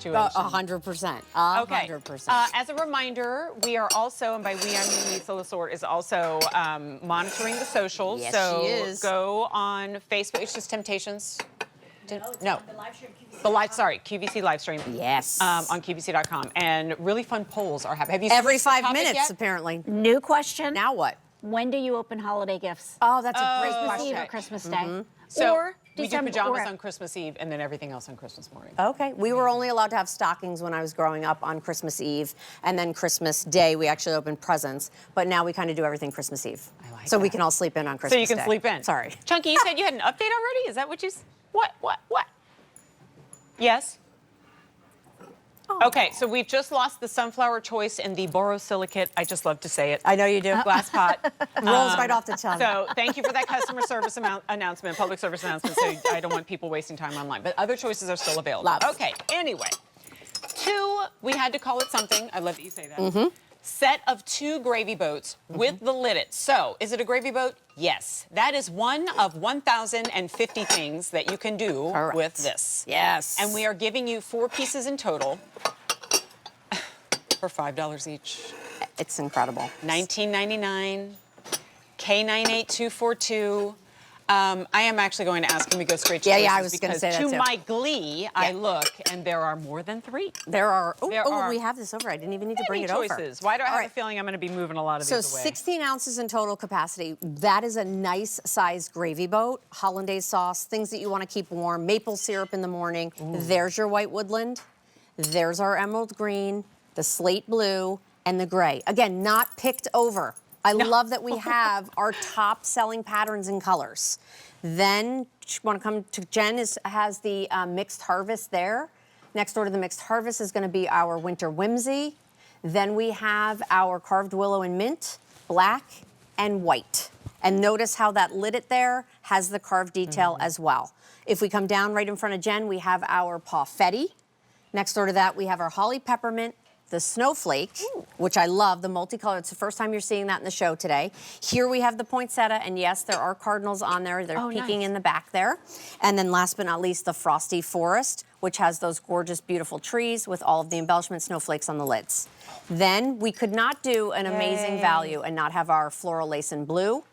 situation. 100%. Okay. 100%. As a reminder, we are also, and by we I mean Lisa Lasort is also monitoring the socials. Yes, so she is. go on Facebook. It's just Temp-tations. No. The live stream QVC. QVC live stream. Yes. On QVC.com. And really fun polls are happening. Have you Every switched the 5 topic minutes, yet? apparently. New question. Now what? When do you open holiday gifts? Oh, that's a great Christmas question. Eve or Christmas Day? So or we do December, pajamas or- on Christmas Eve and then everything else on Christmas morning. Okay, we were only allowed to have stockings when I was growing up on Christmas Eve, and then Christmas Day we actually opened presents, but now we kind of do everything Christmas Eve. I like so we that. can all sleep in on Christmas So you can Day. sleep in. Sorry. Chunky, you said you had an update already? Is that what you... What? Yes? Okay, so we've just lost the sunflower choice in the borosilicate. I just love to say it. I know you do. Glass pot. Rolls right off the tongue. So thank you for that customer service announcement, public service announcement. So I don't want people wasting time online. But other choices are still available. Love. Okay, anyway. 2, we had to call it something. I love that you say that. Set of 2 gravy boats with the lidded. So is it a gravy boat? Yes. That is one of 1,050 things that you can do Correct. with this. Yes. And we are giving you 4 pieces in total for $5 each. It's incredible. $19.99, K98242. I am actually going to ask, can we go straight to Yeah, choices? I was gonna say that to too. my glee, I look, and there are more than 3. There are, There are we have this over. I didn't even need to bring Many it over. choices. Why do I All have right. a feeling I'm going to be moving a lot of So these away? 16 ounces in total capacity. That is a nice sized gravy boat. Hollandaise sauce, things that you want to keep warm. Maple syrup in the morning. There's your white woodland. There's our emerald green, the slate blue, and the gray. Again, not picked over. I love that we have our top selling patterns and colors. Then, want to come to Jen, has the mixed harvest there. Next door to the mixed harvest is going to be our winter whimsy. Then we have our carved willow and mint, black and white. And notice how that lidded there has the carved detail as well. If we come down right in front of Jen, we have our Pawfetti. Next door to that, we have our holly peppermint, the snowflake, which I love, the multicolored. It's the first time you're seeing that in the show today. Here we have the poinsettia, and yes, there are cardinals on there. They're peeking in the back there. And then last but not least, the frosty forest, which has those gorgeous, beautiful trees with all of the embellishment snowflakes on the lids. Then we could not do an amazing value and not have our floral lace in blue,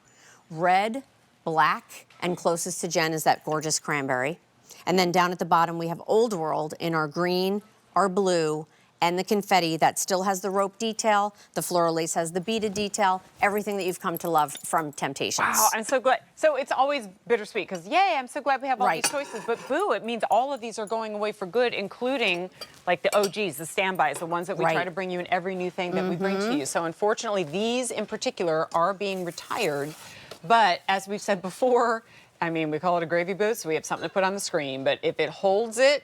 red, black, and closest to Jen is that gorgeous cranberry. And then down at the bottom, we have Old World in our green, our blue, and the confetti that still has the rope detail. The floral lace has the beaded detail. Everything that you've come to love from Temp-tations. Wow, I'm so glad. So it's always bittersweet because, yay, I'm so glad we have all these choices. But boo, it means all of these are going away for good, including like the OGs, the standbys, the ones that we try to bring you in every new thing that we bring to you. So unfortunately, these in particular are being retired. But as we've said before, I mean, we call it a gravy boat, so we have something to put on the screen. But if it holds it,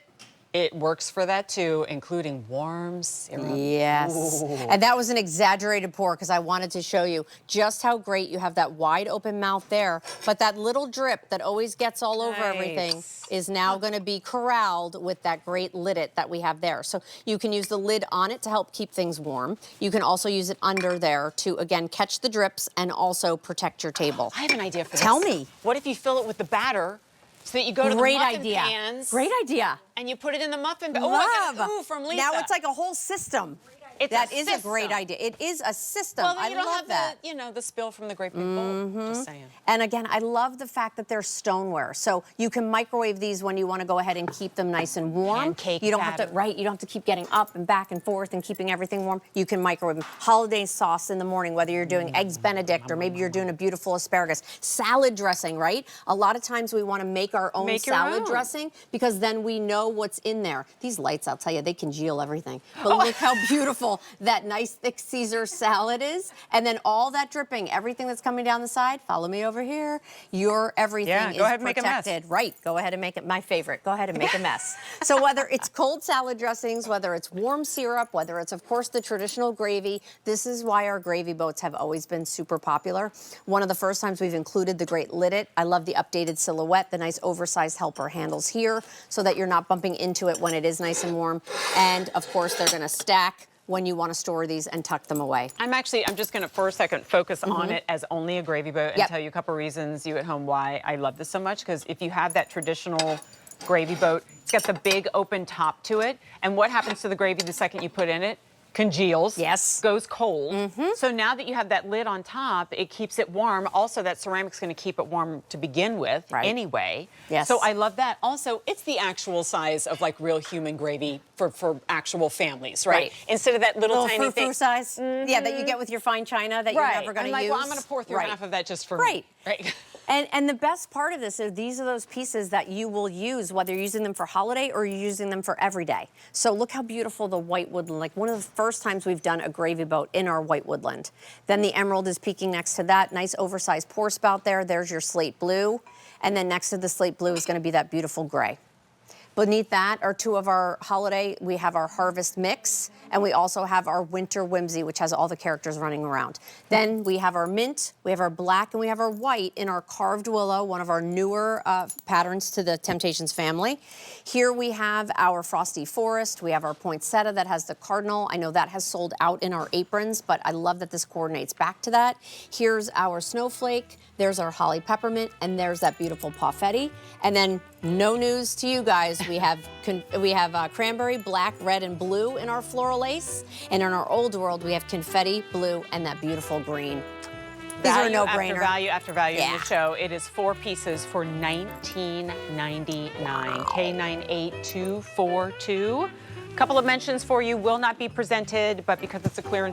it works for that too, including warm syrup. Yes. And that was an exaggerated pour because I wanted to show you just how great you have that wide open mouth there. But that little drip that always gets all over everything is now going to be corralled with that great lidded that we have there. So you can use the lid on it to help keep things warm. You can also use it under there to, again, catch the drips and also protect your table. I have an idea for this. Tell me. What if you fill it with the batter so that you go to the muffin pans? Great idea. And you put it in the muffin bag. Love. Oh, I got an ooh from Lisa. Now it's like a whole system. That is a great idea. It is a system. Well, then you I don't love have that. the, you know, the spill from the great big bowl. Just saying. And again, I love the fact that they're stoneware. So you can microwave these when you want to go ahead and keep them nice and warm. Pancake you don't have to, you don't have to keep getting up and back and forth and keeping everything warm. You can microwave them. Holiday sauce in the morning, whether you're doing eggs Benedict or maybe you're doing a beautiful asparagus. Salad dressing, right? A lot of times we want to make our own salad dressing because then we know what's in there. These lights, I'll tell you, they congeal everything. But look how beautiful that nice thick Caesar salad is. And then all that dripping, everything that's coming down the side, follow me over here. Your everything is go ahead and make a mess. protected. Right, go ahead and make it my favorite. Go ahead and make a mess. So whether it's cold salad dressings, whether it's warm syrup, whether it's, of course, the traditional gravy, this is why our gravy boats have always been super popular. One of the first times we've included the great lidded. I love the updated silhouette, the nice oversized helper handles here so that you're not bumping into it when it is nice and warm. And, of course, they're going to stack when you want to store these and tuck them away. I'm just going to, for a second, focus on it as only a gravy boat and tell you a couple reasons, you at home, why I love this so much. Because if you have that traditional gravy boat, It's got the big open top to it. And what happens to the gravy the second you put in it? Congeals. Yes. Goes cold. So now that you have that lid on top, it keeps it warm. Also, that ceramic's going to keep it warm to begin with anyway. Yes. So I love that. Also, it's the actual size of like real human gravy for actual families, right? Instead of that little tiny frou-frou thing. size. Yeah, that you get with your fine china that you're never going to use. Well, I'm going to pour through half of that just for me. Right. And the best part of this is these are those pieces that you will use whether you're using them for holiday or you're using them for every day. So look how beautiful the white woodland, like one of the first times we've done a gravy boat in our white woodland. Then the emerald is peeking next to that, nice oversized pour spout there. There's your slate blue. And then next to the slate blue is going to be that beautiful gray. Beneath that are two of our holiday. We have our harvest mix, and we also have our winter whimsy, which has all the characters running around. Then we have our mint, we have our black, and we have our white in our carved willow, one of our newer patterns to the Temp-tations family. Here we have our frosty forest. We have our poinsettia that has the cardinal. I know that has sold out in our aprons, but I love that this coordinates back to that. Here's our snowflake. There's our holly peppermint, and there's that beautiful parfait. And then no news to you guys. We have cranberry, black, red, and blue in our floral lace. And in our old world, we have confetti, blue, and that beautiful green. These are a no-brainer. Value after value in the show. It is 4 pieces for $19.99. K98242. A couple of mentions for you will not be presented, but because it's a clearance